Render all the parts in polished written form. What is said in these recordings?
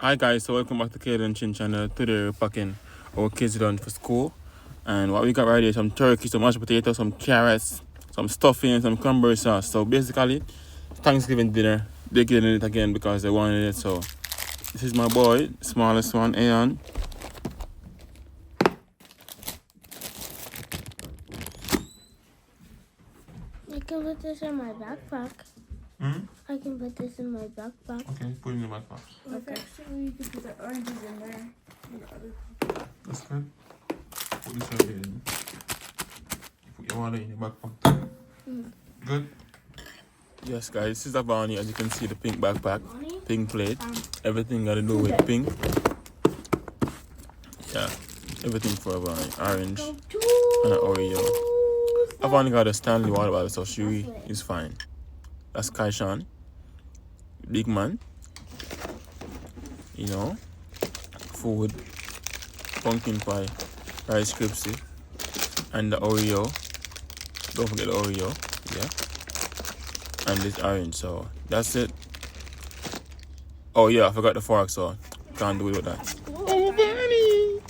Hi guys, so welcome back to Kaden Chin channel. Today we're packing our kids done for school. And what we got right here, some turkey, some mashed potatoes, some carrots, some stuffing, and some cranberry sauce. So basically, Thanksgiving dinner. They're getting it again because they wanted it. So this is my boy, smallest one, Aeon. I can put this in my backpack. I can put this in my backpack. Okay, put it in the backpack. Okay. Actually, you could put the oranges in there. That's good. Put this right here. Put your water in your backpack. Good. Yes, guys, this is Avani. As you can see, the pink backpack, pink plate. Everything got to do with pink. Yeah, everything for Avani. Orange and an Oreo. Avani got a Stanley water bottle, so she is fine. That's Kaishan. Big man. You know, food, pumpkin pie, rice crispy, and the Oreo. Don't forget the Oreo, yeah. And this orange, so that's it. Oh yeah, I forgot the fork, so can't do it with that. Oh, Barney!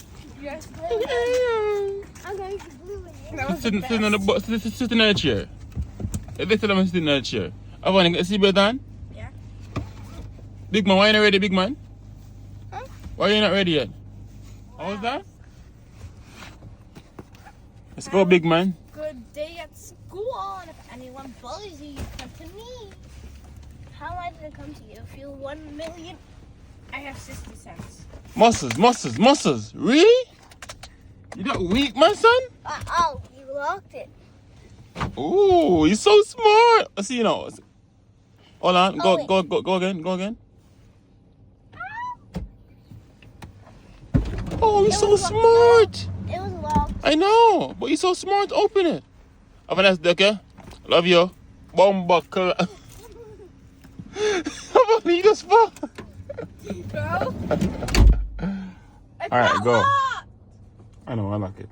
Yes, I'm going to glue it. Sitting on the bus, sitting on the chair. They said I'm sitting on the chair. I want to get a seatbelt on. Yeah. Big man, why you not ready, big man? Huh? Why you not ready yet? How was that? Let's go, big man. Good day at school. And if anyone bullies you, you come to me. How am I going to come to you? If you're 1 million, I have 60 cents. Muscles. Really? You that weak, my son? Oh, you locked it. Ooh, you're so smart. I see you now. Hold on. Go again. Oh, you're so smart. It was locked. I know, but you're so smart. Open it. Have a nice day, okay? Love you. Bumbuckle. How about you just fall? Bro? All right, go. I know, I like it.